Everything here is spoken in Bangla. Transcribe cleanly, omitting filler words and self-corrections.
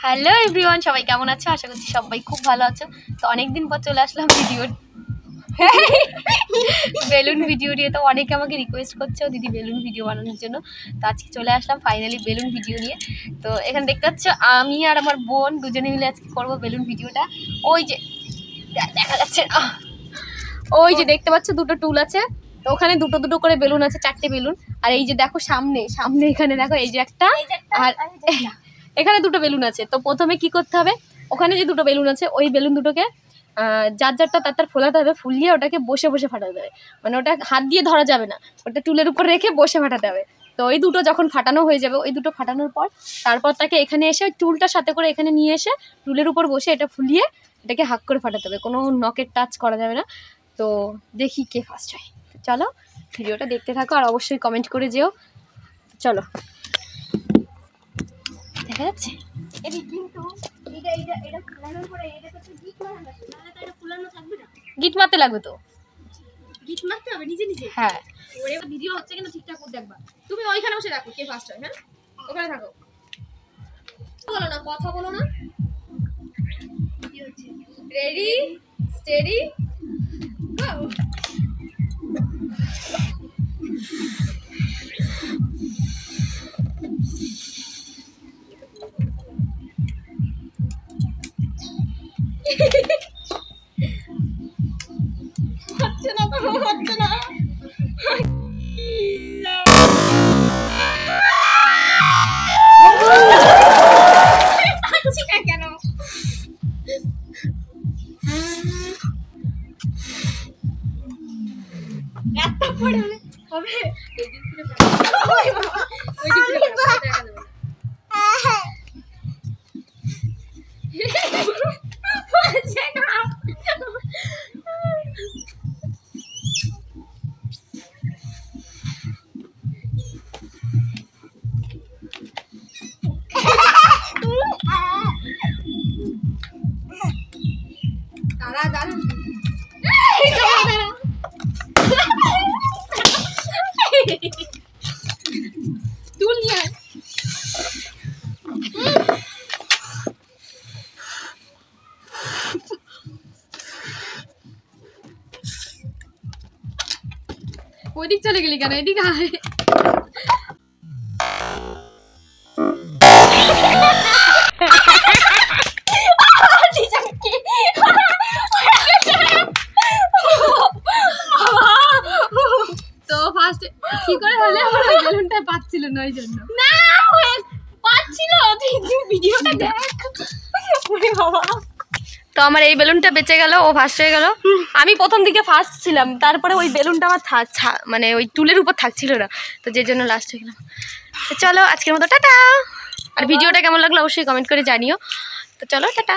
হ্যালো এভরিওয়ান, সবাই কেমন আছো? আশা করছি সবাই খুব ভালো আছো। তো অনেকদিন পর চলে আসলাম বেলুন ভিডিও নিয়ে। তো অনেকে আমাকে রিকোয়েস্ট করছে দিদি বেলুন ভিডিও বানানোর জন্য। তো আজকে চলে আসলাম ফাইনালি বেলুন ভিডিও নিয়ে। তো এখানে দেখতে পাচ্ছ আমি আর আমার বোন দুজনে মিলে আজকে করবো বেলুন ভিডিওটা। ওই যে দেখা যাচ্ছে, ওই যে দেখতে পাচ্ছ দুটো টুল আছে। তো ওখানে দুটো দুটো করে বেলুন আছে, 4টে বেলুন। আর এই যে দেখো সামনে সামনে এখানে দেখো এই যে একটা, আর এখানে দুটো বেলুন আছে। তো প্রথমে কি করতে হবে, ওখানে যে দুটো বেলুন আছে ওই বেলুন দুটোকে যার যারটা তার ফোলাতে হবে, ফুলিয়ে ওটাকে বসে বসে ফাটাতে হবে। মানে ওটা হাত দিয়ে ধরা যাবে না, ওটা টুলের উপর রেখে বসে ফাটাতে হবে। তো ওই দুটো যখন ফাটানো হয়ে যাবে, ওই দুটো ফাটানোর পর তারপর তাকে এখানে এসে ওই টুলটার সাথে করে এখানে নিয়ে এসে টুলের উপর বসে এটা ফুলিয়ে এটাকে হাক করে ফাটাতে হবে, কোনো নখের টাচ করা যাবে না। তো দেখি কে ফার্স্ট হয়। চলো ভিডিওটা দেখতে থাকো আর অবশ্যই কমেন্ট করে যেও। চলো, দেখা যাচ্ছে গিট মারতে লাগবে, তো গিট মারতে হবে নিজে নিজে। হ্যাঁ, ভিডিও হচ্ছে কিনা ঠিকঠাক করে দেখবা। তুমি ওইখানে বসে দেখো কে ফার্স্ট হয়। হ্যাঁ, ওখানে থাকো, বলো না, কথা বলো না। রেডি, স্টেডি, গো। হচ্ছে না, তো হচ্ছে না। কেন এত পড়ে হবে? ওইদিক চলে গেলি কেন? এদিকে আয়। তো ফার্স্ট কি করে হলে আমার বেলুনটা পাচ্ছিল না, ওই জন্য না পাচ্ছিল। তুই ভিডিওটা দেখ। বাবা, তো আমার এই বেলুনটা বেঁচে গেল, ও ফার্স্ট হয়ে গেল। আমি প্রথম দিকে ফার্স্ট ছিলাম, তারপরে ওই বেলুনটা আমার মানে ওই টুলের উপর থাকছিল না, তো যে জন্য লাস্ট হয়ে গেলাম। তো চলো আজকের মতো টাটা। আর ভিডিওটা কেমন লাগলো অবশ্যই কমেন্ট করে জানিও। তো চলো টাটা।